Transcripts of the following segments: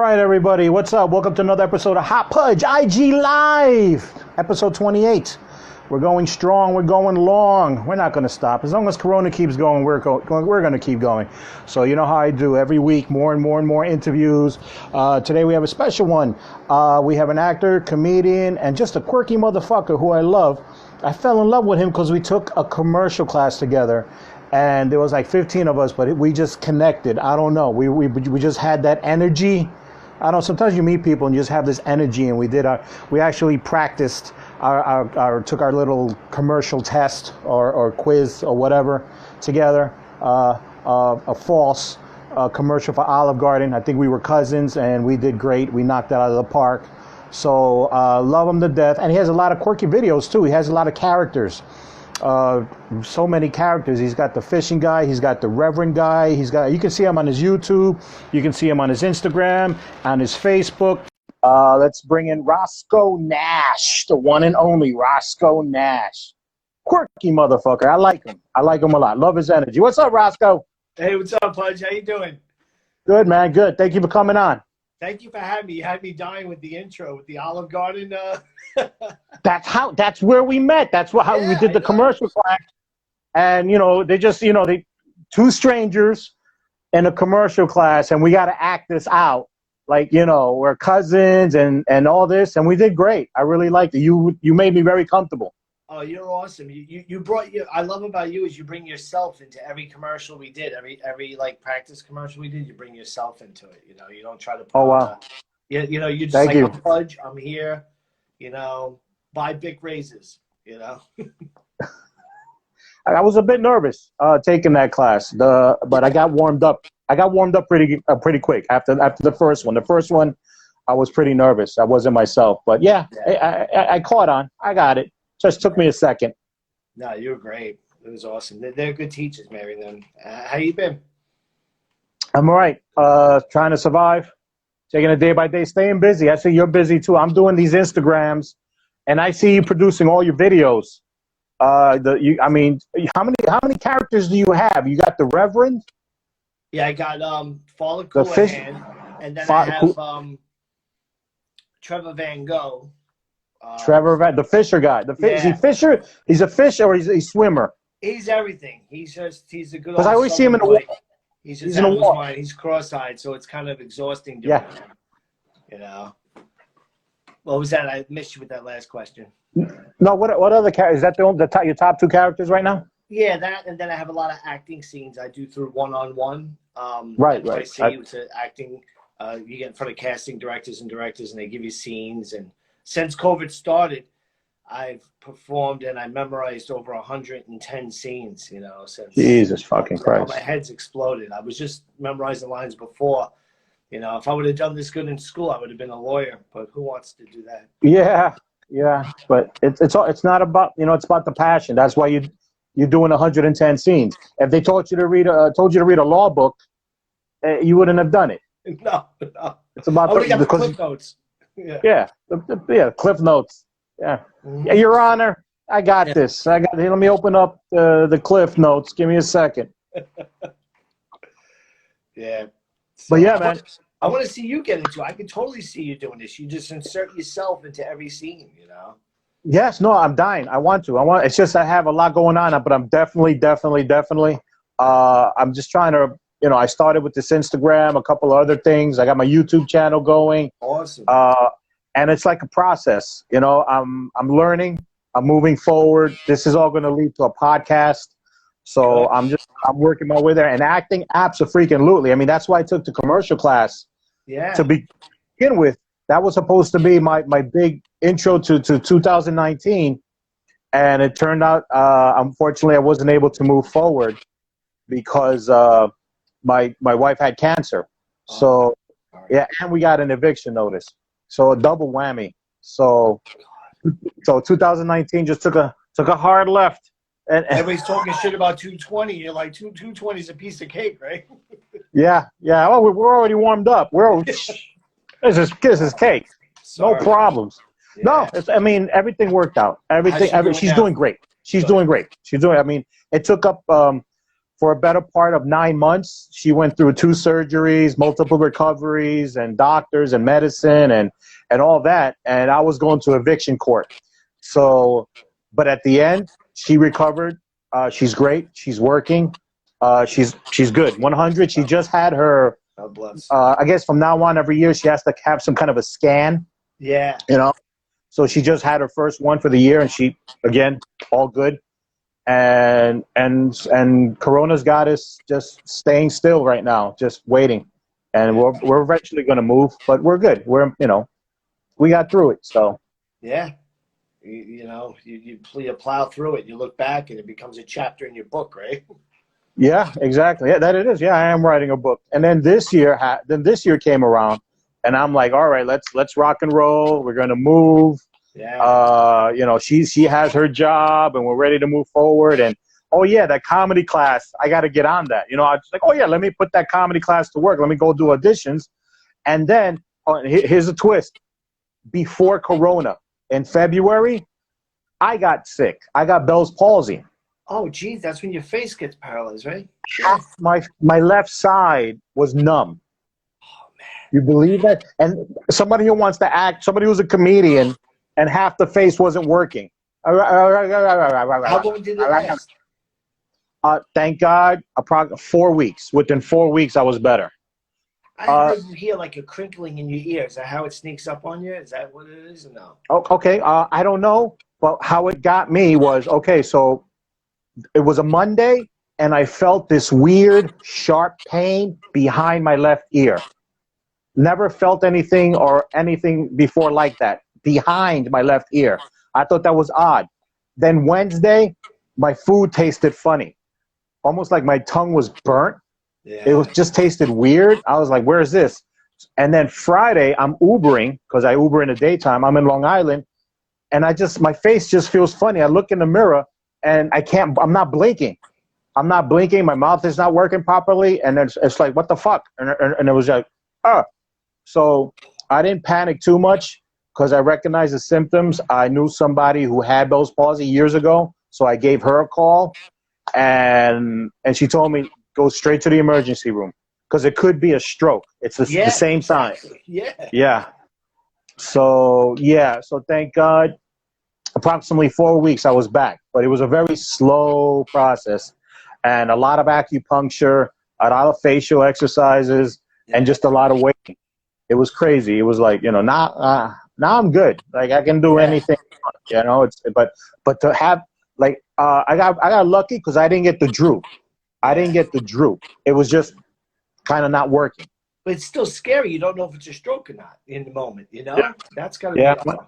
right, everybody. What's up? Welcome to another episode of Hot Pudge IG Live, episode 28. We're going strong. We're going long. We're not going to stop. As long as Corona keeps going, we're going to keep going. So you know how I do every week, more and more interviews. Today we have a special one. We have an actor, comedian, and just a quirky motherfucker who I love. I fell in love with him because we took a commercial class together. And there was like 15 of us, but we just connected. I don't know. We just had that energy. I don't know. Sometimes you meet people and you just have this energy. And we actually practiced took our little commercial test or quiz or whatever together. A false commercial for Olive Garden. I think we were cousins and we did great. We knocked it out of the park. So love him to death. And he has a lot of quirky videos too. He has a lot of characters. So many characters. He's got the fishing guy, he's got the reverend guy, you can see him on his YouTube, you can see him on his Instagram, on his Facebook. Let's bring in Roscoe Nash, the one and only Roscoe Nash. Quirky motherfucker. I like him a lot. Love his energy. What's up, Roscoe? Hey, what's up, Pudge? How you doing? Good, man. Good. Thank you for coming on. Thank you for having me. You had me dying with the intro, with the Olive Garden. That's where we met. That's how we did the commercial class. And, two strangers in a commercial class, and we got to act this out. Like, we're cousins and all this, and we did great. I really liked it. You made me very comfortable. Oh, you're awesome. You brought I love about you is you bring yourself into every commercial we did, every like practice commercial we did. You bring yourself into it. You don't try to. Put wow. You just Thank you. I'm Pudge. I'm here. Buy big raises. I was a bit nervous taking that class, but I got warmed up. I got warmed up pretty quick after the first one. The first one, I was pretty nervous. I wasn't myself, but yeah. I caught on. I got it. Just took me a second. No, you were great. It was awesome. They're good teachers, Mary. Then, how you been? I'm all right. Trying to survive, taking it day by day, staying busy. I see you're busy too. I'm doing these Instagrams, and I see you producing all your videos. How many characters do you have? You got the Reverend. Yeah, I got Father Coolahan, and then I have Trevor Van Gogh. The fisher guy. Is he fisher? He's a fisher or he's a swimmer? He's everything. He's a good old. Because I always see him in the water. He's in the water. He's cross-eyed, so it's kind of exhausting. Doing him, What was that? I missed you with that last question. No, what other characters? Is that your top two characters right now? Yeah, that, and then I have a lot of acting scenes I do through one-on-one. Right. I see you to acting. You get in front of casting directors, and they give you scenes. And since COVID started, I've performed and I memorized over 110 scenes. Since Jesus fucking Christ, my head's exploded. I was just memorizing lines before. If I would have done this good in school, I would have been a lawyer. But who wants to do that? Yeah. But it's not about it's about the passion. That's why you're doing 110 scenes. If they told you to read a law book, you wouldn't have done it. No. It's about the clip notes. Yeah, cliff notes. Yeah. Mm-hmm. Yeah, Your Honor, I got this. Let me open up the cliff notes. Give me a second. Yeah. But yeah, man. I want to see you get into it. I can totally see you doing this. You just insert yourself into every scene, Yes, no, I'm dying. I want to. It's just I have a lot going on, but I'm definitely. I'm just trying to. I started with this Instagram, a couple of other things. I got my YouTube channel going. Awesome. And it's like a process. I'm learning. I'm moving forward. This is all going to lead to a podcast. So I'm working my way there. And acting, abso-freaking-lutely. I mean, that's why I took the commercial class. Yeah. To begin with, that was supposed to be my big intro to 2019. And it turned out, unfortunately, I wasn't able to move forward because my wife had cancer. So, yeah, and we got an eviction notice. So a double whammy. So 2019 just took a hard left. And everybody's talking shit about 220. You're like, 220 is a piece of cake, right? Yeah. Oh, we're already warmed up. This is cake. Sorry. No problems. Yeah. No, everything worked out. She's doing great. She's doing great. It took up for a better part of 9 months. She went through 2 surgeries, multiple recoveries, and doctors and medicine and all that. And I was going to eviction court. So, but at the end, she recovered. She's great. She's working. She's good. 100. She just had her. God bless. I guess from now on, every year she has to have some kind of a scan. Yeah. You know. So she just had her first one for the year, and she again all good. And Corona's got us just staying still right now, just waiting. And we're eventually going to move, but we're good. We got through it. So yeah, you plow through it. You look back, and it becomes a chapter in your book, right? yeah, exactly. Yeah, that it is. Yeah, I am writing a book. And then this year came around, and I'm like, all right, let's rock and roll. We're going to move. Yeah. She has her job and we're ready to move forward. And oh yeah, that comedy class, I got to get on that. I was like, oh yeah, let me put that comedy class to work. Let me go do auditions. And then here's a twist. Before Corona in February, I got sick. I got Bell's palsy. Oh geez, that's when your face gets paralyzed, right? Half my left side was numb. Oh man. You believe that? And somebody who's a comedian, and half the face wasn't working. How long did it last? Thank God, 4 weeks. Within 4 weeks, I was better. I heard you hear like a crinkling in your ear. Is that how it sneaks up on you? Is that what it is or no? Okay, I don't know. But how it got me was, okay, so it was a Monday, and I felt this weird, sharp pain behind my left ear. Never felt anything before like that. Behind my left ear. I thought that was odd. Then Wednesday, my food tasted funny. Almost like my tongue was burnt. Yeah. It was just tasted weird. I was like, where is this? And then Friday, I'm Ubering, because I Uber in the daytime. I'm in Long Island. And my face just feels funny. I look in the mirror and I'm not blinking. My mouth is not working properly. And it's like, what the fuck? And it was like, oh. So I didn't panic too much, because I recognized the symptoms. I knew somebody who had Bell's palsy years ago, so I gave her a call, and she told me, go straight to the emergency room, because it could be a stroke. It's the same sign. Yeah. Yeah. So thank God, approximately 4 weeks I was back, but it was a very slow process, and a lot of acupuncture, a lot of facial exercises, and just a lot of waiting. It was crazy. It was like, now I'm good. Like I can do anything, but to have I got lucky because I didn't get the droop. It was just kind of not working. But it's still scary. You don't know if it's a stroke or not in the moment, Yeah. That's got to be tough.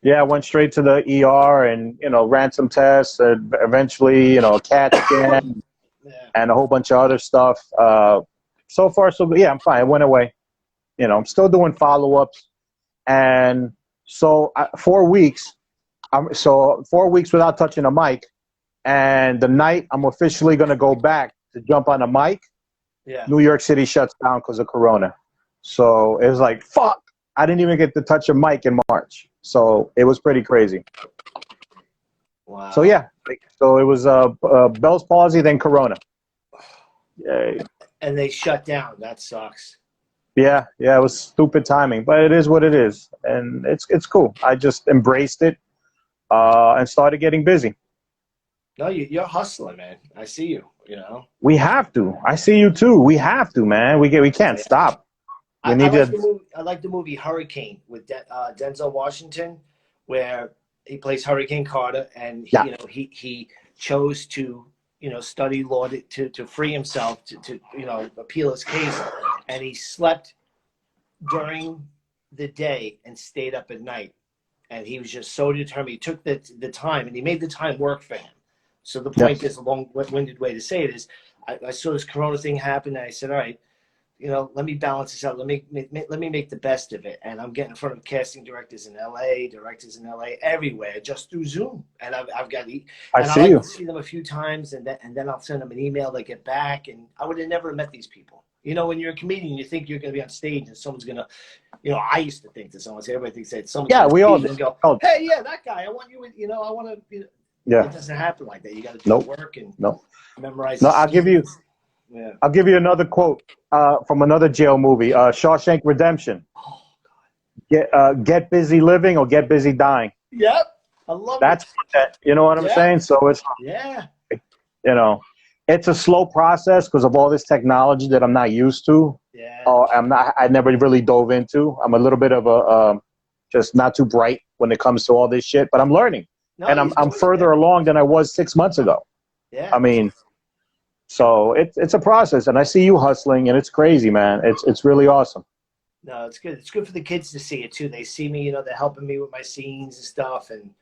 Yeah, I went straight to the ER and, ran some tests and eventually, a CAT scan and a whole bunch of other stuff. So far, I'm fine. It went away. I'm still doing follow-ups. And so 4 weeks, 4 weeks without touching a mic. And the night I'm officially going to go back to jump on a mic, New York City shuts down because of Corona. So it was like, fuck, I didn't even get to touch a mic in March. So it was pretty crazy. Wow. So so it was Bell's palsy, then Corona. Yay. And they shut down. That sucks. Yeah, it was stupid timing, but it is what it is, and it's cool. I just embraced it and started getting busy. No, you're hustling, man. I see you. We have to. I see you too. We have to, man. We can't stop. I like the movie Hurricane with Denzel Washington, where he plays Hurricane Carter, and he chose to study law to free himself to appeal his case, and he slept during the day and stayed up at night, and he was just so determined. He took the time, and he made the time work for him. So the point is, a long-winded way to say it is, I saw this Corona thing happen, and I said, all right, let me balance this out. Let me make the best of it. And I'm getting in front of casting directors in LA, everywhere, just through Zoom. And I've got to see them a few times, and then I'll send them an email. They get back, and I would have never met these people. When you're a comedian, you think you're going to be on stage, and someone's going to, I used to think that everybody thinks that someone's we all and go, hey, that guy, I want you. I want to. Yeah. It doesn't happen like that. You got to do Nope. the work and Nope. memorize No, the I'll give you. scenes. Yeah. I'll give you another quote from another jail movie, Shawshank Redemption. Oh, Get busy living or get busy dying. yep. I love it. That's you know what I'm Yeah. saying. So it's Yeah. you know, it's a slow process because of all this technology that I'm not used to. Yeah. I never really dove into. I'm a little bit of a just not too bright when it comes to all this shit, but I'm learning, No, and he's I'm doing it, further man. along than I was 6 months ago. Yeah. I mean, so it's a process, and I see you hustling, and it's crazy, man. It's really awesome. No, it's good. It's good for the kids to see it too. They see me, they're helping me with my scenes and stuff, and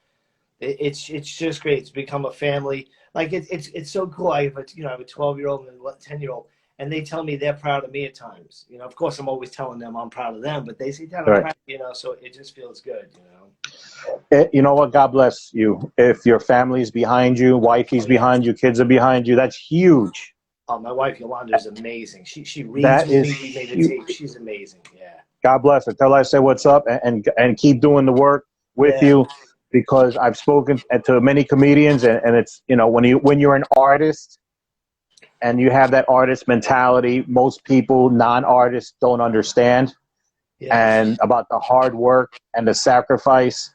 it's just great. It's become a family. Like it's so cool. I have a 12-year-old and a 10-year-old, and they tell me they're proud of me at times. Of course, I'm always telling them I'm proud of them, but they say, "Dad, I'm Right. proud." So it just feels good. You know what? God bless you. If your family's behind you, wifey's behind you, kids are behind you, that's huge. Oh, my wife Yolanda is amazing. She reads That with is me. We made a tape. huge. She's amazing. Yeah. God bless her. Tell her I say what's up, and keep doing the work with Yeah. you, because I've spoken to many comedians, and it's when you're an artist and you have that artist mentality, most people, non-artists, don't understand, Yeah. and about the hard work and the sacrifice.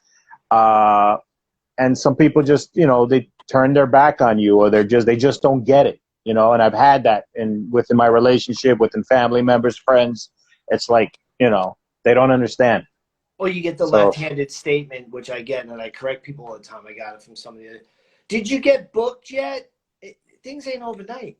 And some people just they turn their back on you, or they just don't get it. And I've had that within my relationship, within family members, friends. It's like they don't understand. Or you get the So left-handed statement, which I get, and I correct people all the time. I got it from somebody. Did you get booked yet? Things ain't overnight.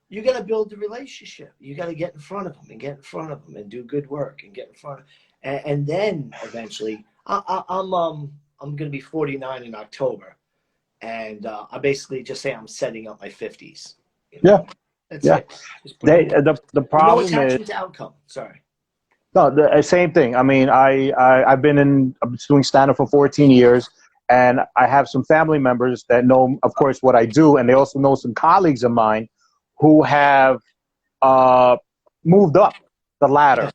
You got to build the relationship. You got to get in front of them and do good work and get in front of, and then eventually, I'm going to be 49 in October, and I basically just say I'm setting up my 50s. yeah, That's yeah. it. Just put in, The with no problem is attachment to outcome. Sorry. no the same thing. I mean, I've been doing stand up for 14 years, and I have some family members that know, of course, what I do, and they also know some colleagues of mine who have uh, moved up the ladder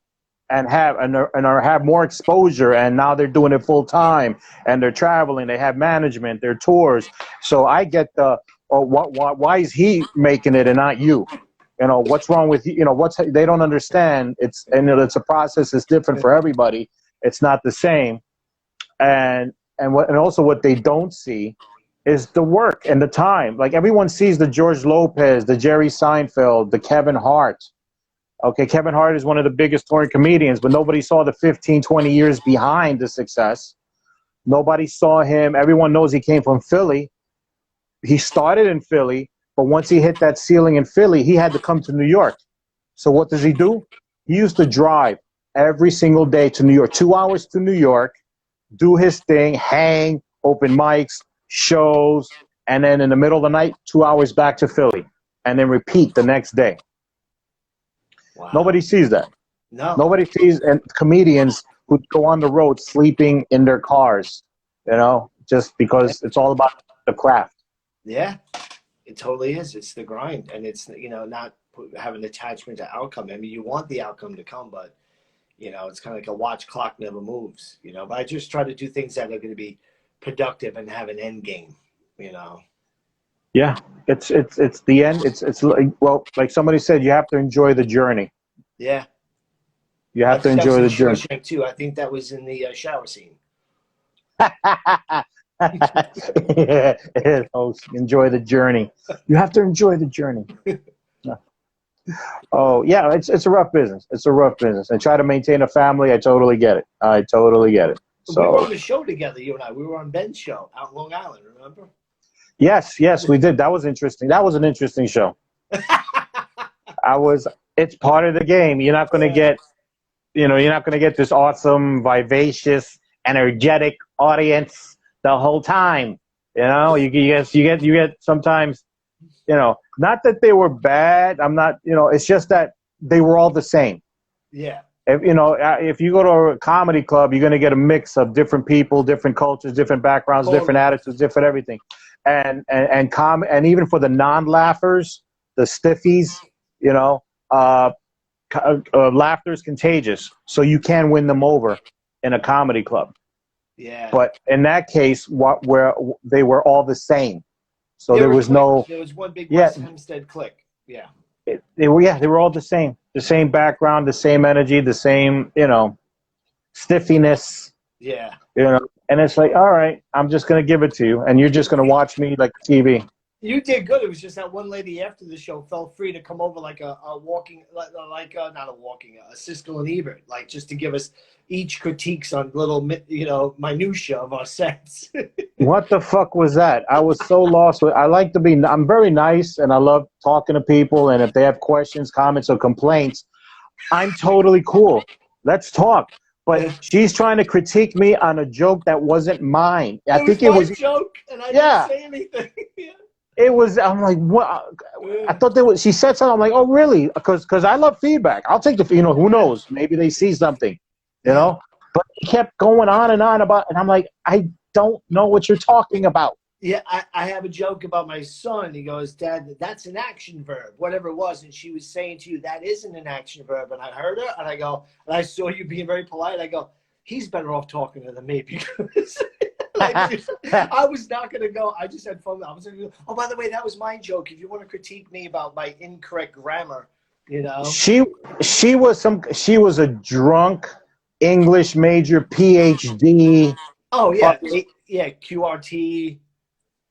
and have more exposure, and now they're doing it full time, and they're traveling, they have management, their tours. So I get why is he making it and not you? What's wrong with you? They don't understand. It's a process. It's different for everybody. It's not the same. And also what they don't see is the work and the time. Like, everyone sees the George Lopez, the Jerry Seinfeld, the Kevin Hart. Okay, Kevin Hart is one of the biggest touring comedians, but nobody saw the 15, 20 years behind the success. Nobody saw him. Everyone knows he came from Philly. He started in Philly, but once he hit that ceiling in Philly, he had to come to New York. So what does he do? He used to drive every single day to New York, 2 hours to New York, do his thing, hang, open mics, shows, and then in the middle of the night, 2 hours back to Philly, and then repeat the next day. Wow. Nobody sees that. No. Nobody sees comedians who go on the road sleeping in their cars, just because it's all about the craft. Yeah, it totally is. It's the grind, and it's not having attachment to outcome. I mean, you want the outcome to come, but it's kind of like a watch clock never moves. But I just try to do things that are going to be productive and have an end game. Yeah, it's the end. It's like somebody said, you have to enjoy the journey. Yeah, You I have to think that was enjoy in the journey. Shawshank too. I think that was in the shower scene. Oh, enjoy the journey. You have to enjoy the journey. Oh yeah, it's a rough business. It's a rough business. And try to maintain a family. I totally get it. I totally get it. We were So on the show together, you and I. We were on Ben's show out in Long Island. Remember? yes, we did. That was interesting. That was an interesting show. It's part of the game. You're not going to get, you're not going to get this awesome, vivacious, energetic audience the whole time. You get sometimes, not that they were bad. I'm not, it's just that they were all the same. Yeah. If you go to a comedy club, you're going to get a mix of different people, different cultures, different backgrounds, different attitudes, different everything. And even for the non-laughers, the stiffies, laughter is contagious. So you can win them over in a comedy club. Yeah. But in that case, they were all the same. So there was no. There was one big Yeah, West Hempstead clique. Yeah. they were all the same background, the same energy, the same stiffiness. Yeah. And it's like, all right, I'm just gonna give it to you, and you're just gonna watch me like TV. You did good. It was just that one lady after the show felt free to come over like a walking, not a walking, a Siskel and Ebert, like just to give us each critiques on little, minutia of our sets. What the fuck was that? I was so lost. I'm very nice, and I love talking to people, and if they have questions, comments, or complaints, I'm totally cool. Let's talk. But she's trying to critique me on a joke that wasn't mine. I think it was my joke, and I yeah. didn't say anything. It was. I'm like, what? I thought she said something. I'm like, oh, really? Because I love feedback. I'll take the. Who knows? Maybe they see something. But he kept going on and on about, and I'm like, I don't know what you're talking about. Yeah, I have a joke about my son. He goes, Dad, that's an action verb, whatever it was. And she was saying to you, that isn't an action verb. And I heard her, and I go, and I saw you being very polite. I go, he's better off talking to than me because I was not going to go. I just had fun. I was going to go, oh, by the way, that was my joke. If you want to critique me about my incorrect grammar, She was a drunk English major, PhD. Oh, yeah. QRT.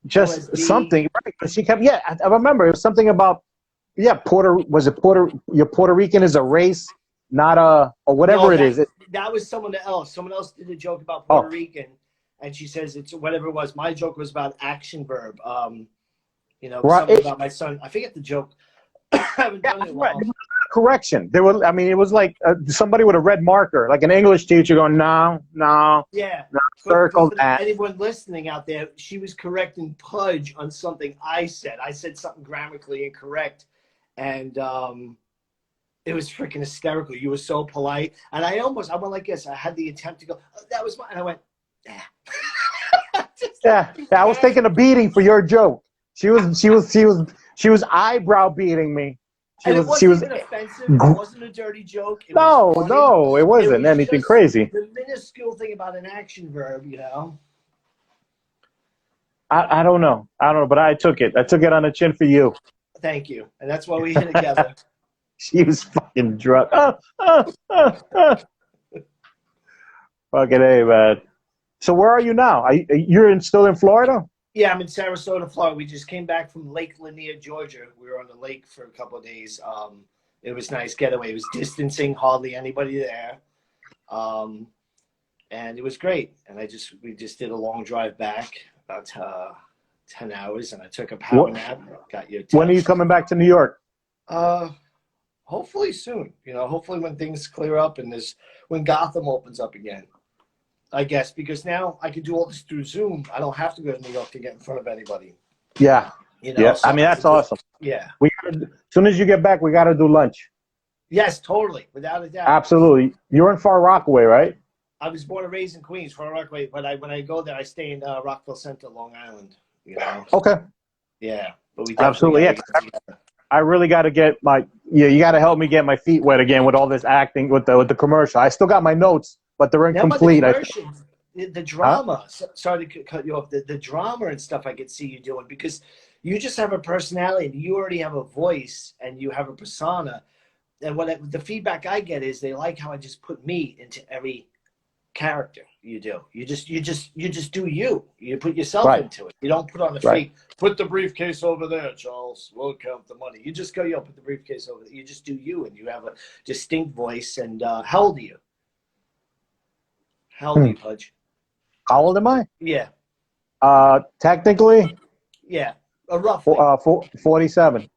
Just OSD. Something, right? But she kept, I remember it was something about, your Puerto Rican is a race, not or whatever it is. That was someone else. Someone else did a joke about Puerto Rican, and she says it's whatever it was. My joke was about action verb. Something about my son. I forget the joke. I haven't done it in a while. Correction. It was like somebody with a red marker, like an English teacher going, no. Yeah. No, circle that. Anyone listening out there, she was correcting Pudge on something I said. I said something grammatically incorrect, and it was freaking hysterical. You were so polite, and I went like this. I had the attempt to go, oh, that was mine, and I went, I was taking a beating for your joke. She was eyebrow beating me. It wasn't even offensive. It wasn't a dirty joke. It it wasn't anything crazy. The minuscule thing about an action verb, I don't know, but I took it. I took it on the chin for you. Thank you, and that's why we hit it together. She was fucking drunk. Fucking A, man. So where are you now? You're still in Florida? Yeah, I'm in Sarasota, Florida. We just came back from Lake Lanier, Georgia. We were on the lake for a couple of days. It was nice getaway. It was distancing, hardly anybody there, and it was great. And we just did a long drive back, about 10 hours, and I took a power nap. Got your text. When are you coming back to New York? Hopefully soon. Hopefully when things clear up and when Gotham opens up again. I guess, because now I can do all this through Zoom. I don't have to go to New York to get in front of anybody. Yeah. So that's awesome. Yeah. As soon as you get back, we got to do lunch. Yes, totally. Without a doubt. Absolutely. You're in Far Rockaway, right? I was born and raised in Queens, Far Rockaway, but when I go there, I stay in Rockville Center, Long Island. Okay. Yeah. But we absolutely. Yeah. I really got to get you got to help me get my feet wet again with all this acting with the commercial. I still got my notes, but they're incomplete. The drama, sorry to cut you off, the drama and stuff I could see you doing, because you just have a personality and you already have a voice and you have a persona. And the feedback I get is they like how I just put me into every character you do. You just do you. You put yourself into it. You don't put on the fake, put the briefcase over there, Charles. We'll count the money. You just go, put the briefcase over there. You just do you, and you have a distinct voice. And how old are you? How old are you, Pudge? How old am I? Yeah. Technically? Yeah. Roughly. 47.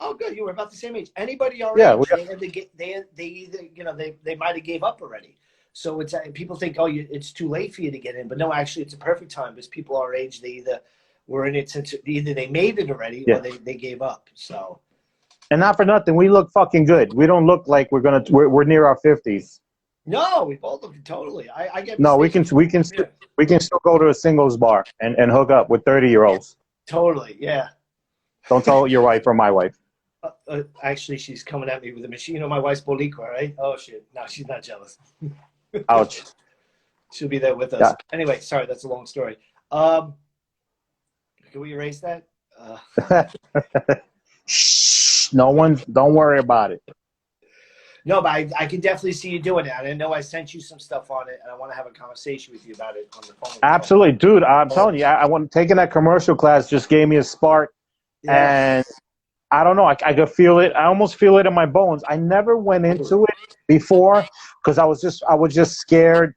Oh, good. You were about the same age. Anybody our age, they either, they might have gave up already. So it's people think, it's too late for you to get in. But no, actually, it's a perfect time, because people our age, they either were in it since either they made it already or they gave up. So. And not for nothing, we look fucking good. We don't look like we're near our 50s. No, we both look totally. I get. No, we can still go to a singles bar and hook up with 30-year-olds. Totally, yeah. Don't tell your wife or my wife. Actually, she's coming at me with a machine. My wife's Boricua, right? Oh shit! No, she's not jealous. Ouch. She'll be there with us. Yeah. Anyway, sorry, that's a long story. Can we erase that? Shh, no one, don't worry about it. No, but I can definitely see you doing it. And I know I sent you some stuff on it, and I want to have a conversation with you about it on the phone. Absolutely, dude. I'm telling you, I want taking that commercial class just gave me a spark, and I don't know. I could feel it. I almost feel it in my bones. I never went into it before because I was just scared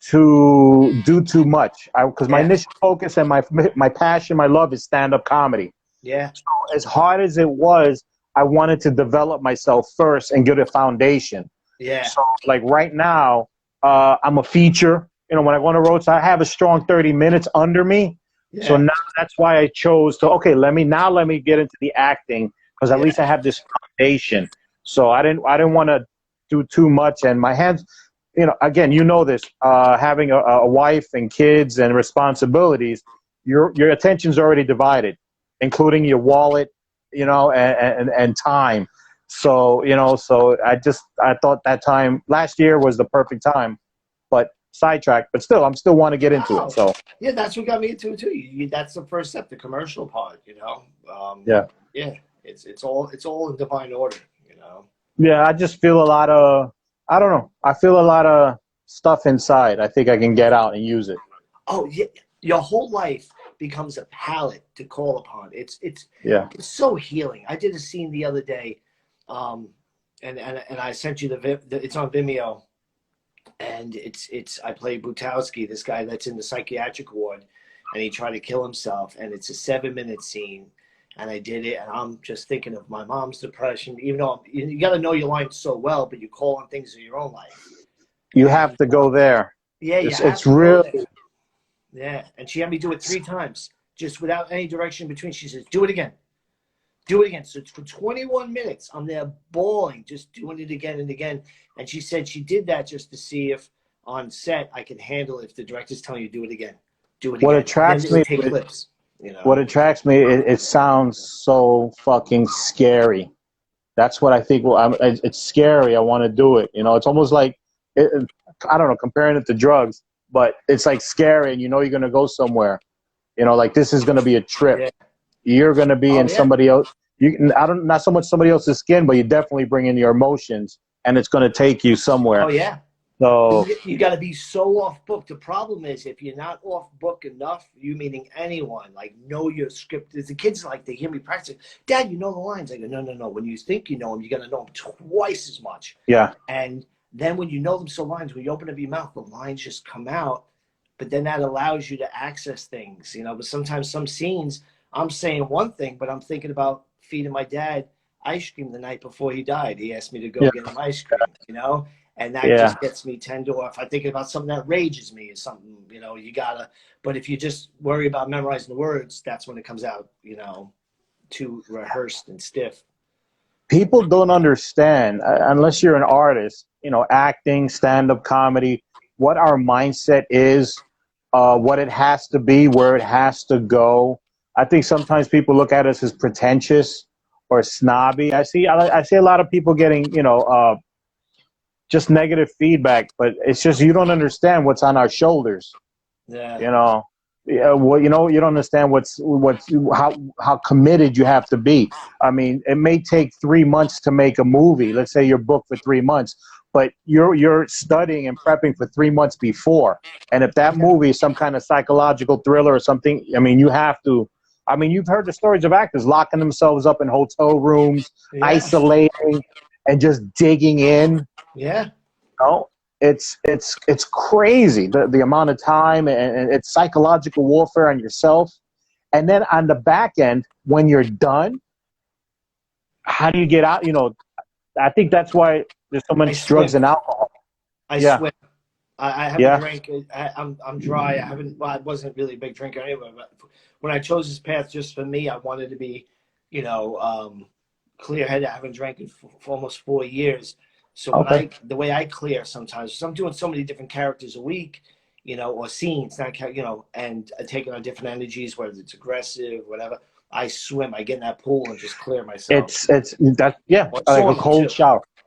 to do too much. Because my initial focus and my passion, my love is stand-up comedy. Yeah. So as hard as it was, I wanted to develop myself first and get a foundation. Yeah. So like right now, I'm a feature. You know, when I go on the road, so I have a strong 30 minutes under me. Yeah. So now that's why I chose to, okay, let me get into the acting because at least I have this foundation. So I didn't want to do too much. And my hands, you know, again, you know this, having a wife and kids and responsibilities, your attention's already divided, including your wallet, you know, and time. So, you know, I thought that time last year was the perfect time, but sidetracked, but still, I'm still want to get into it. So yeah, that's what got me into it too. That's the first step, the commercial part, you know? Yeah, it's all in divine order, you know? Yeah. I just feel a lot of, I don't know. I feel a lot of stuff inside. I think I can get out and use it. Oh yeah. Your whole life becomes a palette to call upon. It's so healing. I did a scene the other day, and I sent you it's on Vimeo, and I play Butowski, this guy that's in the psychiatric ward, and he tried to kill himself, and it's a 7-minute scene, and I did it, and I'm just thinking of my mom's depression. Even though you got to know your lines so well, but you call on things in your own life. You have to go there. Yeah, it's really. Yeah, and she had me do it 3 times, just without any direction between. She says, do it again. Do it again. So for 21 minutes, I'm there bawling, just doing it again and again. And she said she did that just to see if on set I can handle it if the director's telling you do it again. Do it again. What attracts me, take clips, you know? What attracts me, it sounds so fucking scary. That's what I think. Well, it's scary. I want to do it. You know, it's almost like, I don't know, comparing it to drugs. But it's like scary, and you know you're going to go somewhere. You know, like this is going to be a trip. Yeah. You're going to be in somebody else. Not so much somebody else's skin, but you definitely bring in your emotions, and it's going to take you somewhere. Oh yeah. So you got to be so off book. The problem is if you're not off book enough, you meaning anyone, like know your script. The kids like they hear me practice. Dad, you know the lines. I go, no. When you think you know them, you're going to know them twice as much. Yeah. And then when you know them so lines, when you open up your mouth, the lines just come out. But then that allows you to access things, you know. But sometimes some scenes, I'm saying one thing, but I'm thinking about feeding my dad ice cream the night before he died. He asked me to go get him ice cream, you know. And that just gets me tender. Or if I think about something that rages me or something, you know, you gotta. But if you just worry about memorizing the words, that's when it comes out, you know, too rehearsed and stiff. People don't understand, unless you're an artist, you know, acting, stand-up comedy, what our mindset is, what it has to be, where it has to go. I think sometimes people look at us as pretentious or snobby. I see a lot of people getting, you know, just negative feedback, but it's just you don't understand what's on our shoulders. Yeah. You know. Yeah, well, you know, you don't understand how committed you have to be. I mean, it may take 3 months to make a movie. Let's say you're booked for 3 months, but you're studying and prepping for 3 months before. And if that movie is some kind of psychological thriller or something, I mean, you have to. I mean, you've heard the stories of actors locking themselves up in hotel rooms, isolating, and just digging in. Yeah. You know? It's crazy, the amount of time, and it's psychological warfare on yourself. And then on the back end, when you're done, how do you get out? You know, I think that's why there's so much drugs and alcohol. I swim. I haven't drank. I'm dry. I wasn't really a big drinker anyway, but when I chose this path just for me, I wanted to be, you know, clear-headed. I haven't drank it for almost 4 years. So the way I clear sometimes, I'm doing so many different characters a week, you know, or scenes, you know, and taking on different energies, whether it's aggressive, whatever. I swim. I get in that pool and just clear myself.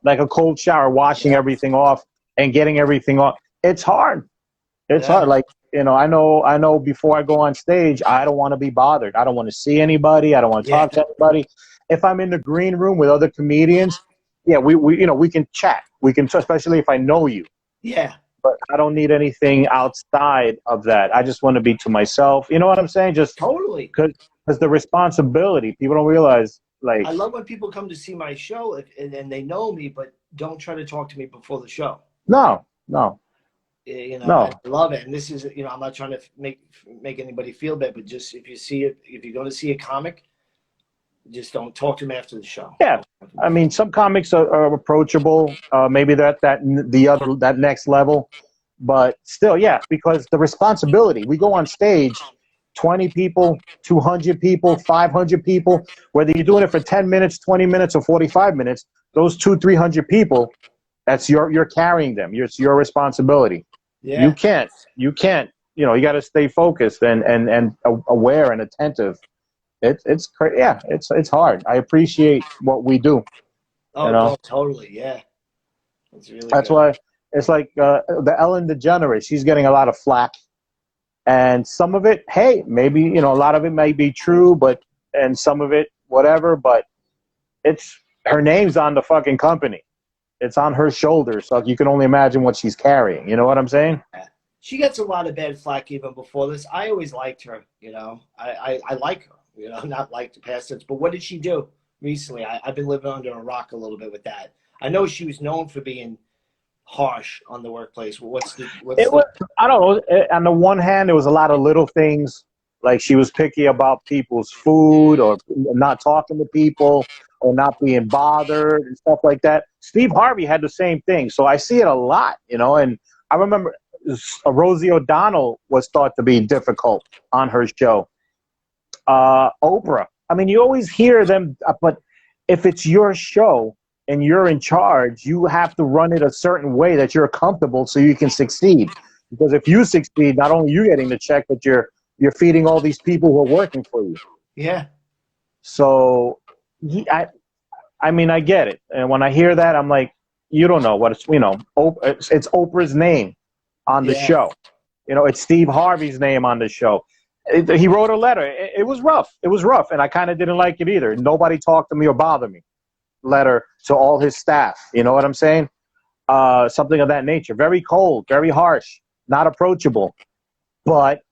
Like a cold shower, washing everything off and getting everything off. It's hard. It's Yeah. hard. Like, I know before I go on stage, I don't want to be bothered. I don't want to see anybody. I don't want to Yeah. talk to anybody. If I'm in the green room with other comedians, yeah, we can chat. We can, especially if I know you. Yeah. But I don't need anything outside of that. I just want to be to myself. You know what I'm saying? Just Totally. because the responsibility, people don't realize, like, I love when people come to see my show and they know me, but don't try to talk to me before the show. no, no, You know, no. I love it. And this is, I'm not trying to make anybody feel bad, but just if you're going to see a comic, just don't talk to him after the show. Yeah, I mean, some comics are approachable. Maybe that next level, but still, yeah, because the responsibility. We go on stage, 20 people, 200 people, 500 people. Whether you're doing it for 10 minutes, 20 minutes, or 45 minutes, those 200-300 people, you're carrying them. It's your responsibility. Yeah. You can't. You got to stay focused and aware and attentive. It's crazy. Yeah, it's hard. I appreciate what we do. Oh, totally. Yeah. It's really That's good. why it's like the Ellen DeGeneres. She's getting a lot of flack, and some of it, hey, maybe a lot of it may be true, and some of it, whatever. But it's her name's on the fucking company. It's on her shoulders, so you can only imagine what she's carrying. You know what I'm saying? She gets a lot of bad flack even before this. I always liked her. I like her. Not like the past tense. But what did she do recently? I've been living under a rock a little bit with that. I know she was known for being harsh on the workplace. I don't know. On the one hand, there was a lot of little things, like she was picky about people's food or not talking to people or not being bothered and stuff like that. Steve Harvey had the same thing. So I see it a lot, and I remember Rosie O'Donnell was thought to be difficult on her show. Oprah. I mean, you always hear them, but if it's your show and you're in charge, you have to run it a certain way that you're comfortable so you can succeed. Because if you succeed, not only you getting the check, but you're feeding all these people who are working for you. Yeah. So, I mean, I get it. And when I hear that, I'm like, you don't know what it's Oprah's name on the show. It's Steve Harvey's name on the show. He wrote a letter. It was rough. It was rough, and I kind of didn't like it either. Nobody talked to me or bothered me. Letter to all his staff. You know what I'm saying? Something of that nature. Very cold, very harsh, not approachable. But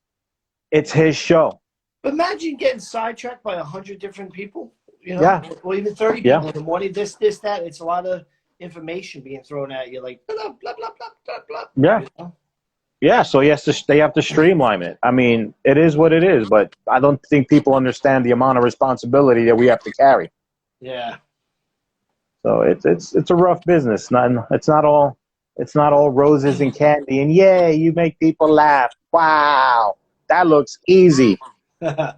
it's his show. But imagine getting sidetracked by 100 different people. Yeah. Or even 30 people in the morning. This, that. It's a lot of information being thrown at you. Like blah blah blah blah blah blah. Yeah. Yeah, so they have to streamline it. I mean, it is what it is, but I don't think people understand the amount of responsibility that we have to carry. Yeah. So it's a rough business. It's not all roses and candy and yay, you make people laugh. Wow, that looks easy. Yeah,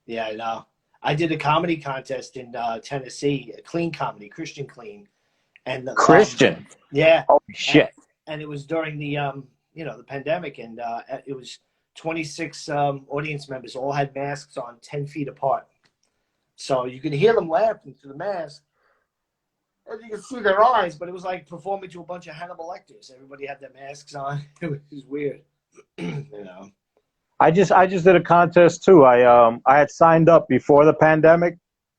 I know. I did a comedy contest in Tennessee, a clean comedy, Christian clean, and Christian. Yeah. Oh shit. And it was during the the pandemic, and it was 26 audience members all had masks on 10 feet apart. So you could hear them laughing through the mask. And you could see their eyes, but it was like performing to a bunch of Hannibal Lecters. Everybody had their masks on. It was weird. I just did a contest too. I had signed up before the pandemic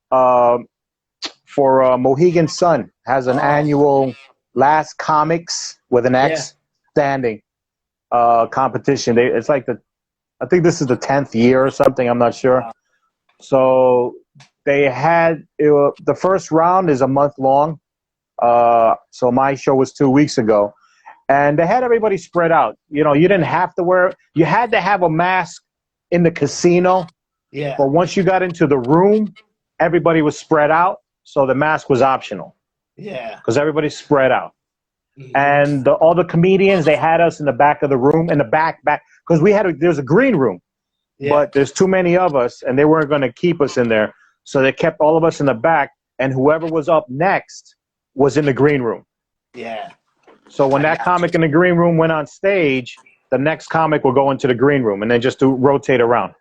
for Mohegan Sun has an annual Last Comics with an X standing competition. It's like I think this is the 10th year or something. I'm not sure. So they had the first round is a month long. So my show was 2 weeks ago, and they had everybody spread out. You didn't have to wear. You had to have a mask in the casino. Yeah. But once you got into the room, everybody was spread out, so the mask was optional. Yeah. Because everybody's spread out. Mm-hmm. And all the comedians, they had us in the back of the room, in the back, because there's a green room, but there's too many of us, and they weren't going to keep us in there. So they kept all of us in the back, and whoever was up next was in the green room. Yeah. So when that comic in the green room went on stage, the next comic will go into the green room, and then just rotate around.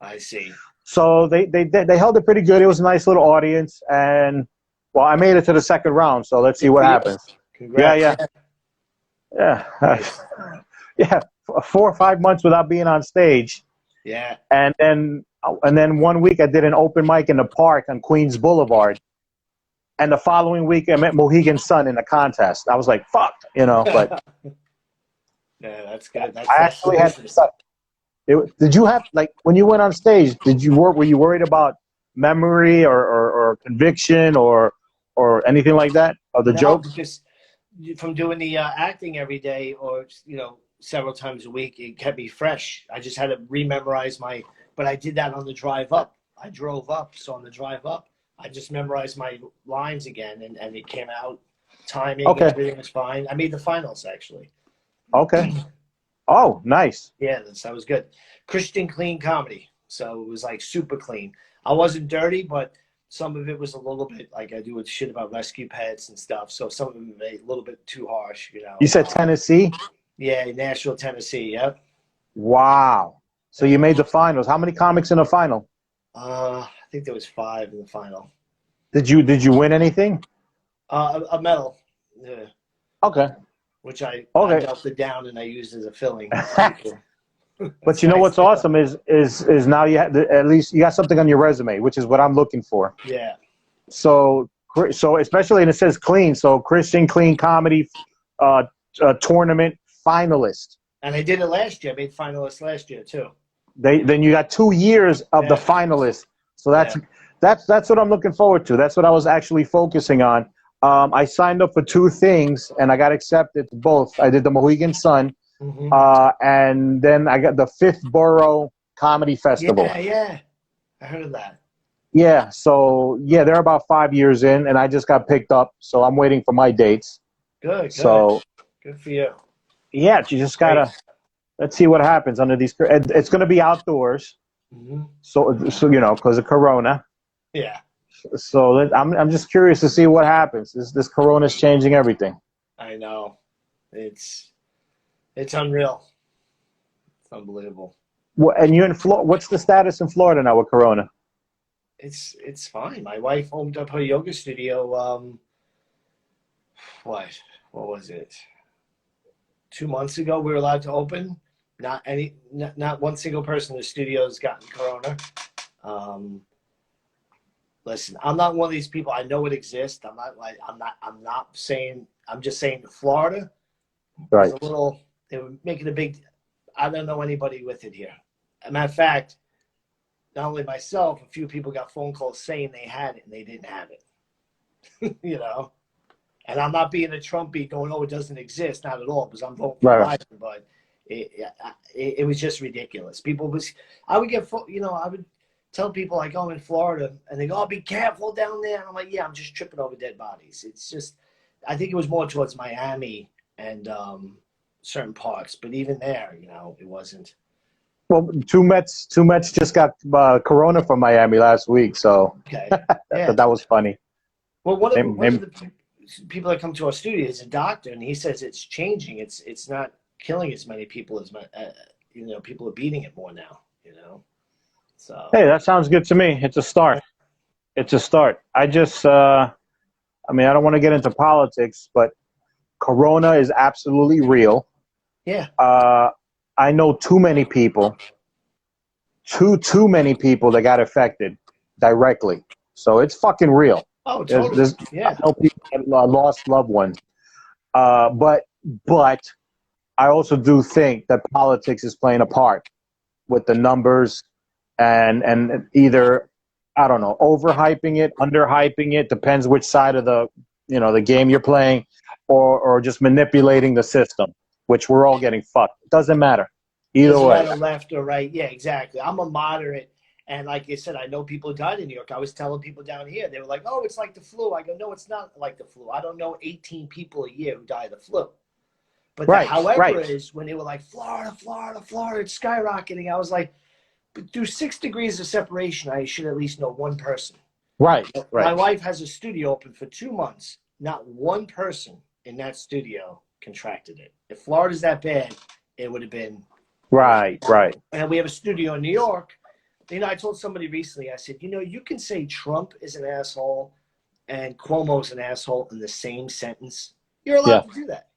I see. So they held it pretty good. It was a nice little audience, and I made it to the second round. So let's see what happens. Congrats. Yeah. Yeah. 4 or 5 months without being on stage. Yeah. And then 1 week I did an open mic in the park on Queens Boulevard. And the following week I met Mohegan Sun in a contest. I was like, fuck, but Yeah, that's good. I That's the actually had to business. cut. Did you have, like, when you went on stage, were you worried about memory or conviction or anything like that of the No, jokes? because from doing the acting every day, or several times a week, it kept me fresh. I just had to rememorize but I did that on the drive up. I drove up, so on the drive up, I just memorized my lines again, and it came out. Timing, Okay. everything was fine. I made the finals, actually. Okay. Oh, nice. Yeah, that was good. Christian clean comedy, so it was like super clean. I wasn't dirty, but some of it was a little bit like I do with shit about rescue pets and stuff. So some of them made a little bit too harsh. You said Tennessee? Yeah, Nashville, Tennessee. Yep. Wow. So you made the finals. How many comics in the final? I think there was 5 in the final. Did you win anything? A medal. Yeah. Okay. Which I Okay. melted down and I used as a filling. But you know what's awesome is now at least you got something on your resume, which is what I'm looking for. Yeah. So especially, and it says clean. So Christian clean comedy tournament finalist. And I did it last year. I made finalists last year too. Then you got 2 years of the finalists. So that's what I'm looking forward to. That's what I was actually focusing on. I signed up for 2 things and I got accepted to both. I did the Mohegan Sun, and then I got the 5th Borough Comedy Festival. Yeah. I heard of that. Yeah, so they're about 5 years in, and I just got picked up, so I'm waiting for my dates. Good. So good for you. yeah, you just gotta let's see what happens under these. It's gonna be outdoors, so because of Corona. Yeah. So I'm just curious to see what happens. This Corona's changing everything. I know, it's unreal. It's unbelievable. Well, and you in Florida? What's the status in Florida now with Corona? It's fine. My wife opened up her yoga studio. What was it? 2 months ago, we were allowed to open. Not one single person in the studio has gotten Corona. Listen, I'm not one of these people. I know it exists. I'm not saying. I'm just saying Florida. Right. They were making a big. I don't know anybody with it here. As a matter of fact, not only myself, a few people got phone calls saying they had it and they didn't have it. And I'm not being a Trumpy going, oh, it doesn't exist. Not at all, because I'm voting for Biden. But it was just ridiculous. I would tell people like, oh, I'm in Florida, and they go, oh, be careful down there. And I'm like, yeah, I'm just tripping over dead bodies. It's just, I think it was more towards Miami and certain parts, but even there, it wasn't. Well, two Mets just got Corona from Miami last week, so okay, that was funny. Well, one of the people that come to our studio is a doctor, and he says it's changing. It's not killing as many people as people are beating it more now. So hey, that sounds good to me. It's a start. I just, I don't want to get into politics, but Corona is absolutely real. Yeah. I know too many people, too many people that got affected directly. So it's fucking real. Oh, totally. I know people that lost loved ones. But I also do think that politics is playing a part with the numbers and either, I don't know, overhyping it, underhyping it, depends which side of the game you're playing, or just manipulating the system, which we're all getting fucked. It doesn't matter. Either way. Doesn't matter left or right. Yeah, exactly. I'm a moderate. And like I said, I know people died in New York. I was telling people down here, they were like, oh, it's like the flu. I go, no, it's not like the flu. I don't know 18 people a year who die of the flu. But however is when they were like, Florida, it's skyrocketing. I was like, but through 6 degrees of separation, I should at least know one person. Right. My wife has a studio open for 2 months. Not one person in that studio contracted it. If Florida's that bad, it would have been. Right. And we have a studio in New York. I told somebody recently, I said, you can say Trump is an asshole and Cuomo's an asshole in the same sentence. You're allowed to do that.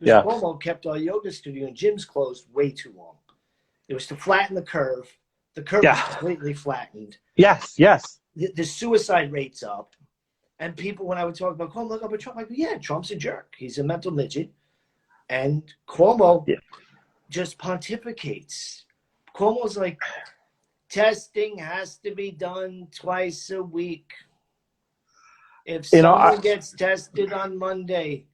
Because Yeah. Cuomo kept our yoga studio and gyms closed way too long. It was to flatten the curve. The curve was Yeah. completely flattened. Yes. Yes. The suicide rate's up. And people, when I would talk about Cuomo, look up at Trump, I go, yeah, Trump's a jerk. He's a mental midget. And Cuomo just pontificates. Cuomo's like, testing has to be done twice a week. If someone gets tested on Monday,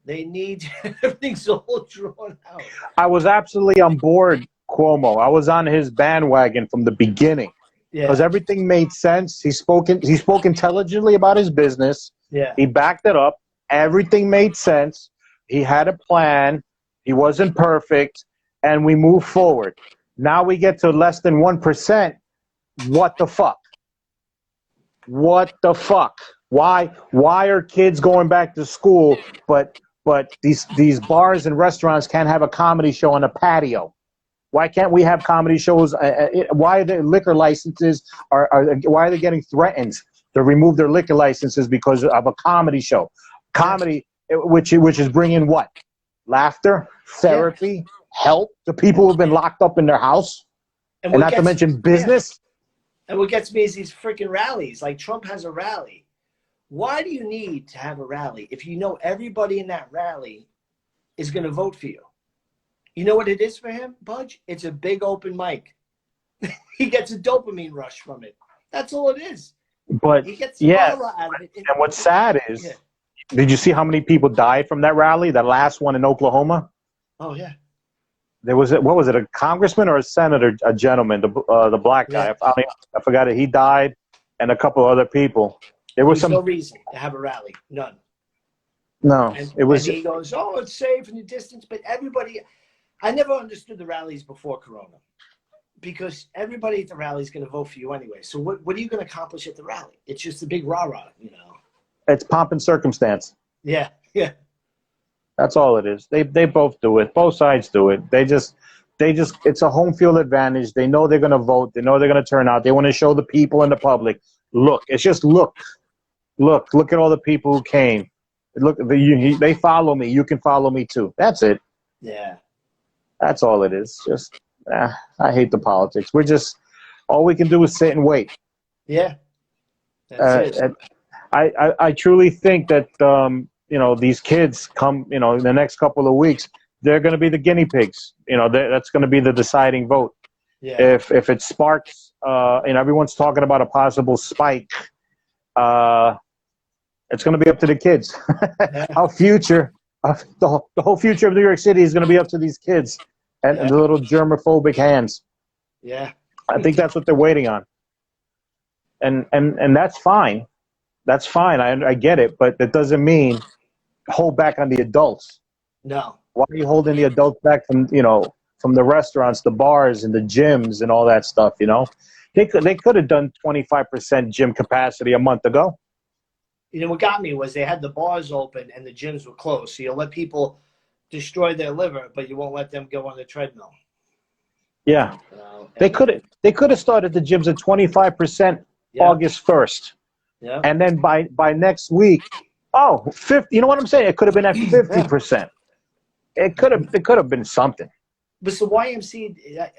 they need everything's all drawn out. I was absolutely on board Cuomo. I was on his bandwagon from the beginning because everything made sense. He spoke intelligently about his business. Yeah. He backed it up. Everything made sense. He had a plan. He wasn't perfect, and we moved forward. Now we get to less than 1%. What the fuck? What the fuck? Why are kids going back to school, but these bars and restaurants can't have a comedy show on a patio? Why can't we have comedy shows? Why are the liquor licenses why are they getting threatened to remove their liquor licenses because of a comedy show? Comedy, which is bringing what? Laughter, therapy, help to people who've been locked up in their house, and not to mention business. And what gets me is these freaking rallies. Like Trump has a rally. Why do you need to have a rally if you know everybody in that rally is going to vote for you? You know what it is for him, Pudge? It's a big open mic. He gets a dopamine rush from it. That's all it is. But he gets out of it. And what's sad is, did you see how many people died from that rally? The last one in Oklahoma? Oh, yeah. There was what was it? A congressman or a senator? A gentleman, the black guy. I forgot it. He died, and a couple other people. There was no reason to have a rally. None. No, it was. And he goes, "Oh, it's safe in the distance," but everybody. I never understood the rallies before Corona, because everybody at the rally is going to vote for you anyway. So what are you going to accomplish at the rally? It's just a big rah-rah, you know. It's pomp and circumstance. Yeah. That's all it is. They both do it. Both sides do it. They just it's a home field advantage. They know they're going to vote. They know they're going to turn out. They want to show the people and the public, look. It's just look at all the people who came. Look, they follow me. You can follow me too. That's it. Yeah. That's all it is. Just I hate the politics. All we can do is sit and wait. Yeah. That's it. I truly think that these kids come, in the next couple of weeks, they're going to be the guinea pigs. That's going to be the deciding vote. Yeah. If it sparks, everyone's talking about a possible spike, it's going to be up to the kids. Our future, the whole future of New York City is going to be up to these kids and the little germophobic hands. Yeah. I think that's what they're waiting on. And that's fine. That's fine. I get it, but that doesn't mean hold back on the adults. No. Why are you holding the adults back from the restaurants, the bars, and the gyms and all that stuff? They could have done 25% gym capacity a month ago. What got me was they had the bars open and the gyms were closed. So you'll let people destroy their liver, but you won't let them go on the treadmill. Yeah. They could have started the gyms at 25% August 1st. Yeah. And then by next week, 50. You know what I'm saying? It could have been at 50%. It could have been something. But the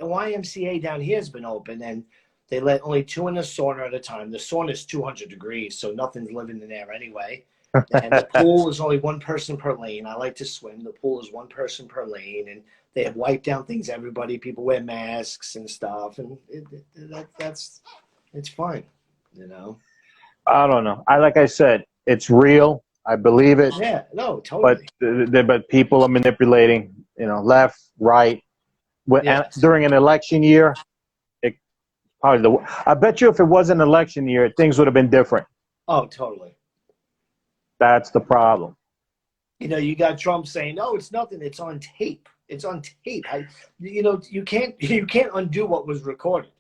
YMCA down here has been open, and they let only 2 in the sauna at a time. The sauna is 200 degrees, so nothing's living in there anyway. And the pool is only 1 person per lane. I like to swim. The pool is 1 person per lane, and they have wiped down things. People wear masks and stuff, and it's fine, I don't know. Like I said, it's real. I believe it. Yeah, no, totally. But people are manipulating, left, right. During an election year, I bet you if it was an election year, things would have been different. Oh, totally. That's the problem. You got Trump saying, "No, it's nothing. It's on tape. It's on tape." You can't undo what was recorded.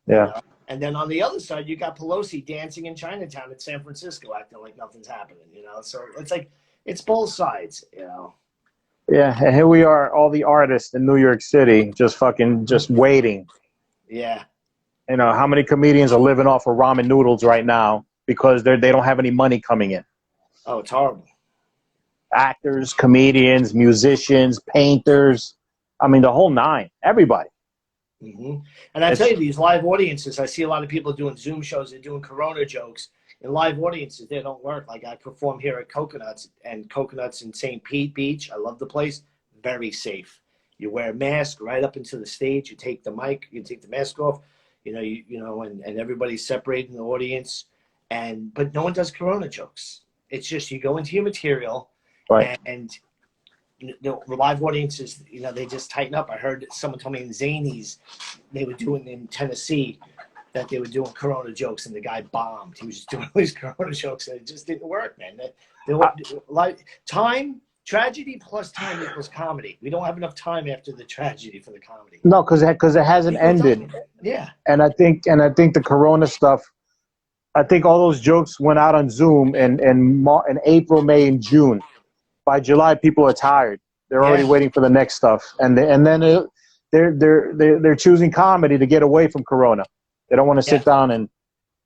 Yeah. And then on the other side, you got Pelosi dancing in Chinatown in San Francisco, acting like nothing's happening. So it's like it's both sides. Yeah, and here we are, all the artists in New York City, just waiting. Yeah. How many comedians are living off of ramen noodles right now because they don't have any money coming in? Oh, it's horrible. actors, comedians, musicians, painters. I mean, the whole nine. Everybody. Mm-hmm. And I tell you, these live audiences, I see a lot of people doing Zoom shows. They're doing Corona jokes. In live audiences, they don't work. Like I perform here at Coconuts in St. Pete Beach. I love the place. Very safe. You wear a mask right up into the stage. You take the mic. You take the mask off. And everybody's separated in the audience. But no one does Corona jokes. It's just you go into your material, right. and the live audiences, they just tighten up. I heard someone told me in Zanies, they were doing in Tennessee that they were doing Corona jokes, and the guy bombed. He was just doing all these Corona jokes, and it just didn't work, man. They were, like tragedy plus time equals comedy. We don't have enough time after the tragedy for the comedy. No, because it hasn't ended. Yeah. And I think the Corona stuff. I think all those jokes went out on Zoom in April, May, and June. By July, people are tired. They're already waiting for the next stuff, and then they're choosing comedy to get away from Corona. They don't want to sit down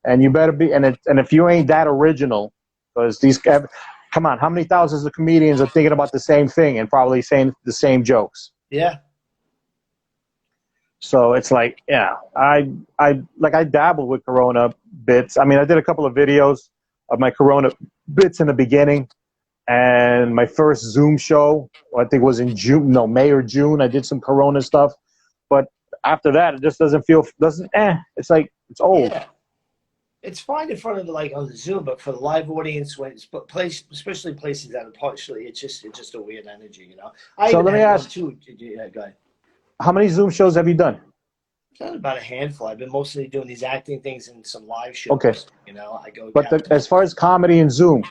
and you better be and if you ain't that original, because come on, how many thousands of comedians are thinking about the same thing and probably saying the same jokes? Yeah. So it's like, I dabbled with Corona bits. I mean, I did a couple of videos of my Corona bits in the beginning, and my first Zoom show, I think was in May or June. I did some Corona stuff, but after that, it just it's like, it's old. Yeah. It's fine in front of on the Zoom, but for the live audience, especially places that are partially, it's just a weird energy, So let me ask too. Yeah, go ahead. How many Zoom shows have you done? I've done about a handful. I've been mostly doing these acting things and some live shows. Okay. I go. But as far as comedy and Zoom,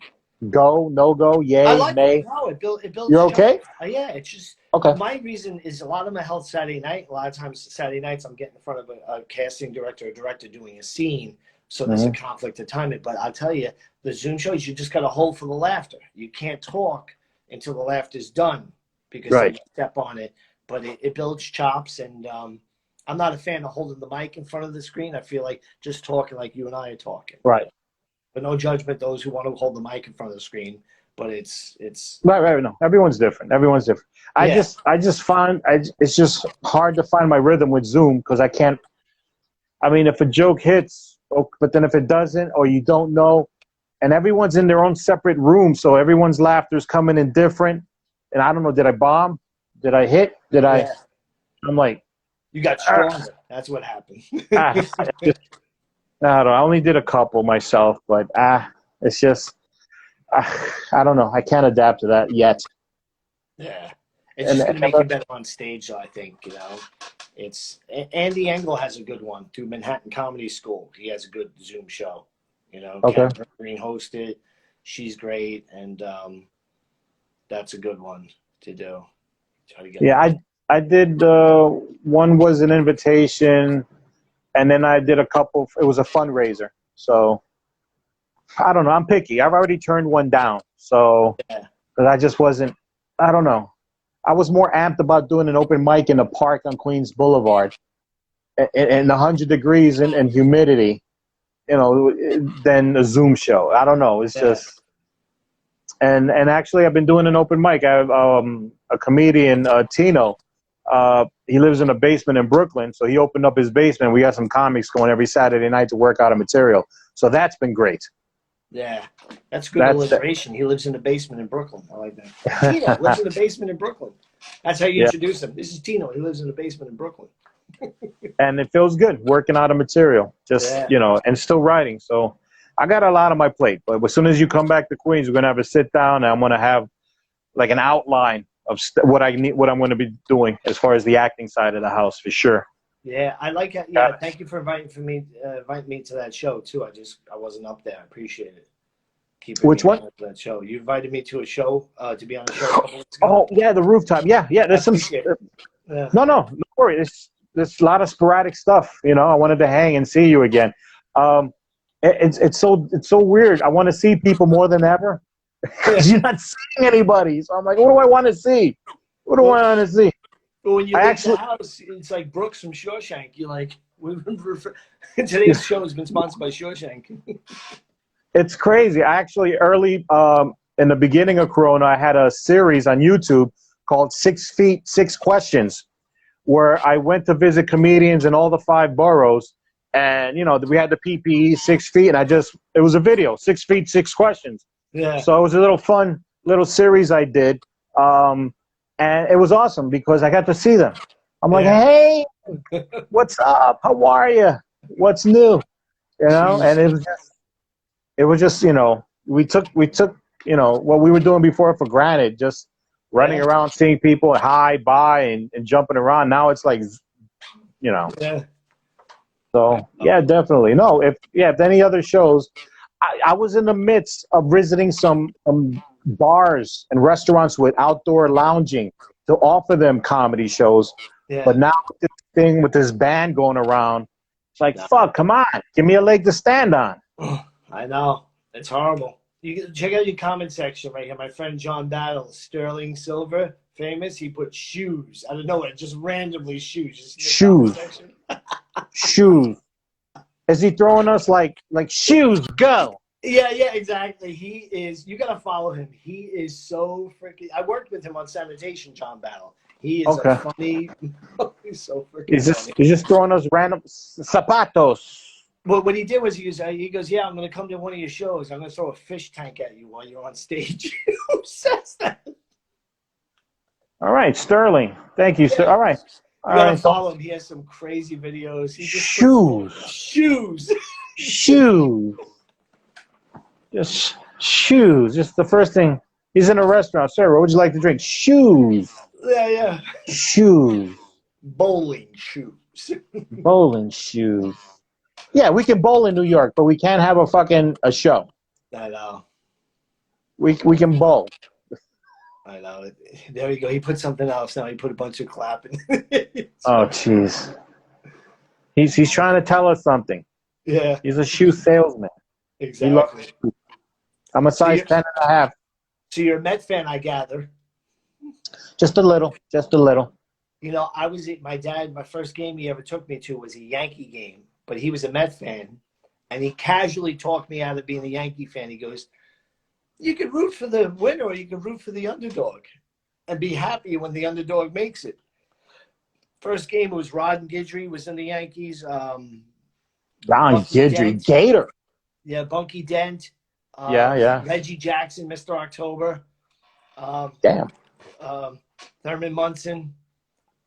go, no go, yay, I like nay. It. No, it builds. You're okay? Yeah, it's just okay. My reason is a lot of my health Saturday night. A lot of times Saturday nights I'm getting in front of a casting director or director doing a scene, so there's a conflict of timing. But I'll tell you, the Zoom shows, you just got to hold for the laughter. You can't talk until the laughter's done because you step on it. But it builds chops, and I'm not a fan of holding the mic in front of the screen. I feel like just talking like you and I are talking. Right. But no judgment those who want to hold the mic in front of the screen. But it's right. No, everyone's different. I just find it's just hard to find my rhythm with Zoom because I can't. I mean, if a joke hits, but then if it doesn't, or you don't know, and everyone's in their own separate room, so everyone's laughter's coming in different. And I don't know, did I bomb? Did I hit? I'm like, you got stronger. That's what happened. I only did a couple myself, but it's just, I don't know. I can't adapt to that yet. Yeah, it's just gonna make you better on stage, though, I think. It's Andy Engel has a good one through Manhattan Comedy School. He has a good Zoom show. Okay. Catherine Green hosted. She's great, and that's a good one to do. I did. One was an invitation, and then I did a couple. It was a fundraiser. So I don't know. I'm picky. I've already turned one down. So because I just wasn't. I don't know. I was more amped about doing an open mic in a park on Queens Boulevard, in 100 degrees and humidity, than a Zoom show. I don't know. It's just. And actually, I've been doing an open mic. I have a comedian, Tino. He lives in a basement in Brooklyn, so he opened up his basement. We got some comics going every Saturday night to work out a material. So that's been great. Yeah, that's good alliteration. He lives in the basement in Brooklyn. I like that. Tino lives in the basement in Brooklyn. That's how you introduce him. This is Tino. He lives in the basement in Brooklyn. And it feels good working out a material, and still writing. So I got a lot on my plate. But as soon as you come back to Queens, we're going to have a sit down, and I'm going to have like an outline of what I'm going to be doing as far as the acting side of the house, for sure. Yeah, I like it. Yeah, thank you for inviting me to that show too. I wasn't up there. I appreciate it. Which one? To that show. You invited me to a show to be on a show. A couple weeks ago. Oh yeah, the rooftop. Yeah. There's some. No worry. There's a lot of sporadic stuff. I wanted to hang and see you again. It's so weird. I want to see people more than ever. You're not seeing anybody, so I'm like, what do I want to see? What do I want to see? But when you leave the house, it's like Brooks from Shawshank. You're like, today's show has been sponsored by Shawshank. It's crazy. I actually in the beginning of Corona, I had a series on YouTube called 6 Feet, 6 Questions, where I went to visit comedians in all the 5 boroughs. And, you know, we had the PPE 6 feet, and it was a video, 6 feet, 6 questions. Yeah. So it was a little fun little series I did. And it was awesome because I got to see them. I'm like, hey, what's up? How are you? What's new? You know, and it was just, you know, we took, you know, what we were doing before for granted, just running around, seeing people, hi, bye, and jumping around. Now it's like, you know. Yeah. So, yeah, definitely. No, if any other shows, I was in the midst of visiting some bars and restaurants with outdoor lounging to offer them comedy shows. Yeah. But now with this thing with this band going around, it's like, fuck, come on, give me a leg to stand on. I know. It's horrible. You can check out your comment section right here. My friend John Battle, Sterling Silver, famous. He put shoes out of nowhere, just randomly shoes. Shoes. Shoes. Is he throwing us like shoes, go? Yeah, exactly. He is. You gotta follow him. He is so freaking. I worked with him on sanitation, John Battle. He is a funny. He's so freaking. He's just throwing us random zapatos. Well, what he did was he goes, yeah, I'm gonna come to one of your shows. I'm gonna throw a fish tank at you while you're on stage. Who says that? All right, Sterling. Thank you, sir. All right. You gotta follow him. He has some crazy videos. He just shoes. Shoes. Just shoes. Just the first thing. He's in a restaurant. Sir, what would you like to drink? Shoes. Yeah. Shoes. Bowling shoes. Bowling shoes. Yeah, we can bowl in New York, but we can't have a show. I know. We can bowl. I know. There you go. He put something else now. He put a bunch of clapping. Oh, jeez. He's trying to tell us something. Yeah. He's a shoe salesman. Exactly. I'm a size 10 and a half. So you're a Met fan, I gather. Just a little. You know, my dad, my first game he ever took me to was a Yankee game, but he was a Met fan, and he casually talked me out of being a Yankee fan. He goes, you can root for the winner or you can root for the underdog and be happy when the underdog makes it. First game, it was Rod and Guidry was in the Yankees. Ron Guidry, Gator. Yeah, Bunky Dent. Yeah. Reggie Jackson, Mr. October. Damn. Thurman Munson.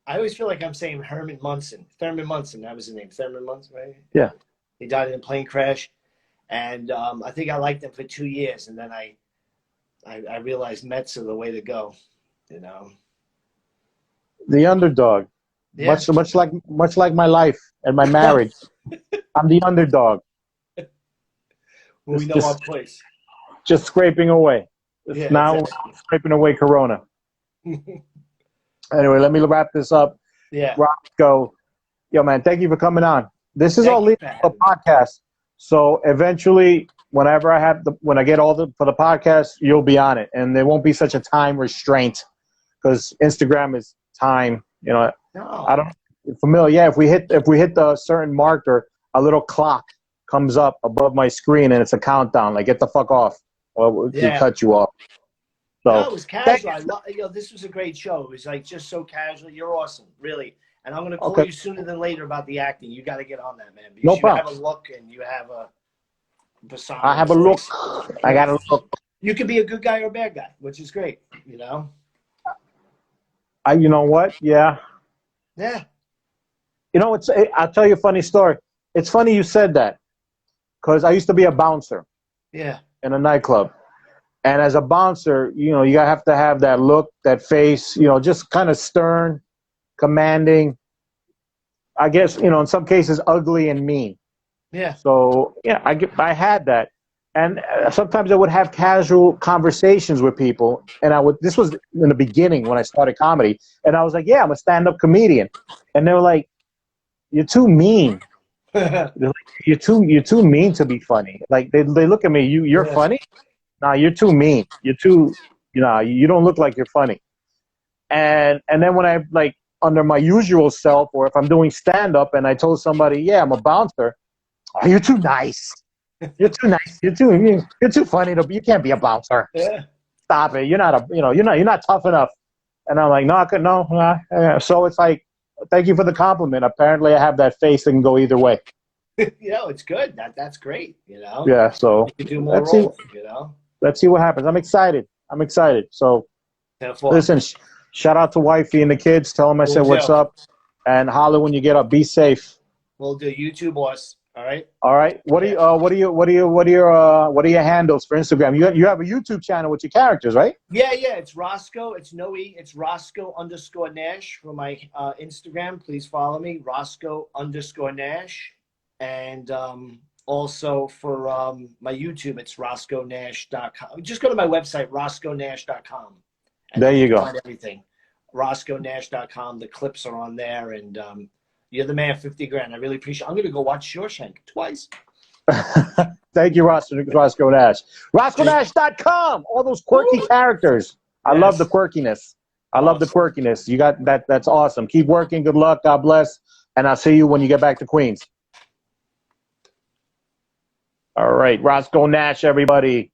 I always feel like I'm saying Herman Munson. Thurman Munson, that was his name. Thurman Munson, right? Yeah. He died in a plane crash. And I think I liked him for 2 years. And then I realized Mets are the way to go, you know. The underdog. Yeah. Much like my life and my marriage. I'm the underdog. Well, we know our place. Just scraping away. Now exactly. Scraping away Corona. Anyway, let me wrap this up. Yeah. Roscoe, yo, man, thank you for coming on. This is all leading to a podcast. So eventually, whenever when I get all for the podcast, you'll be on it, and there won't be such a time restraint because Instagram is time. You know, no. I don't familiar. Yeah, if we hit the certain marker, a little clock comes up above my screen, and it's a countdown. Like, get the fuck off, or we'll cut you off. So no, it was casual. This was a great show. It was like just so casual. You're awesome, really. And I'm going to call you sooner than later about the acting. You got to get on that, man. Because no problem. You have a look and you have a persona. I have a look. I got a look. You could be a good guy or a bad guy, which is great, you know? You know what? Yeah. Yeah. You know, I'll tell you a funny story. It's funny you said that because I used to be a bouncer. Yeah. In a nightclub. And as a bouncer, you know, you have to have that look, that face, you know, just kind of stern, commanding, I guess, you know, in some cases, ugly and mean. Yeah. So, yeah, I had that. And sometimes I would have casual conversations with people. And this was in the beginning when I started comedy. And I was like, yeah, I'm a stand-up comedian. And they were like, you're too mean. You're too mean to be funny. Like, they look at me, you're funny? Nah, you're too mean. You're too, you don't look like you're funny. And then when I, like, under my usual self, or if I'm doing stand-up and I told somebody, yeah, I'm a bouncer, oh, you're too nice. You're too nice. You're too funny. You can't be a bouncer. Yeah. stop it. You're not you're not tough enough. And I'm like, no. So it's like, thank you for the compliment. Apparently, I have that face that can go either way. It's good. That's great. Yeah. So You can do more let's see. roles. Let's see what happens. I'm excited. So 10-4. listen, shout out to wifey and the kids. Tell them I said what's up, and holler when you get up. Be safe. We'll do YouTube, boss. All right. All right. What are your handles for Instagram? You have a YouTube channel with your characters, right? Yeah. It's Roscoe. It's no E. It's Roscoe_Nash for my Instagram. Please follow me, Roscoe_Nash, and also for my YouTube, it's RoscoeNash.com. Just go to my website, RoscoeNash.com. There you go. Find everything. RoscoeNash.com. The clips are on there, and you're the man. 50 grand. I really appreciate it. I'm going to go watch Shawshank twice. Thank you, Roscoe Nash. RoscoeNash.com. All those quirky characters. I love the quirkiness. You got that. That's awesome. Keep working. Good luck. God bless. And I'll see you when you get back to Queens. All right. Roscoe Nash, everybody.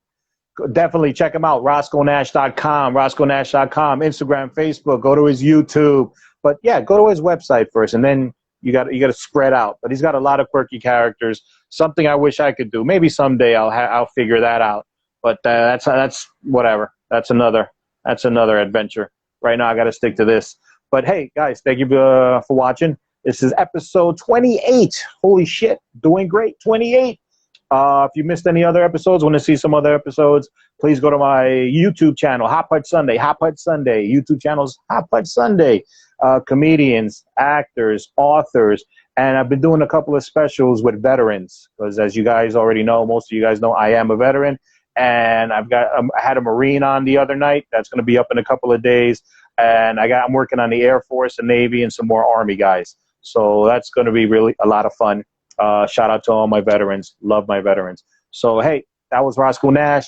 Definitely check him out. RoscoeNash.com. RoscoeNash.com. Instagram, Facebook. Go to his YouTube. But yeah, go to his website first, and then you got to spread out. But he's got a lot of quirky characters. Something I wish I could do. Maybe someday I'll figure that out. But that's whatever. That's another adventure. Right now I got to stick to this. But hey, guys, thank you for watching. This is episode 28. Holy shit, doing great. 28. If you missed any other episodes, want to see some other episodes, please go to my YouTube channel, Hot Pudge Sunday. YouTube channel's Hot Pudge Sunday. Comedians, actors, authors, and I've been doing a couple of specials with veterans because, as you guys already know, most of you guys know, I am a veteran, and I had a Marine on the other night. That's going to be up in a couple of days, and I'm working on the Air Force and Navy and some more Army guys. So that's going to be really a lot of fun. Shout out to all my veterans. Love my veterans. So hey, that was Roscoe Nash.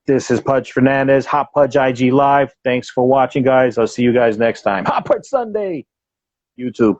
This is Pudge Fernandez, Hot Pudge IG Live. Thanks for watching, guys. I'll see you guys next time. Hot Pudge Sunday, YouTube.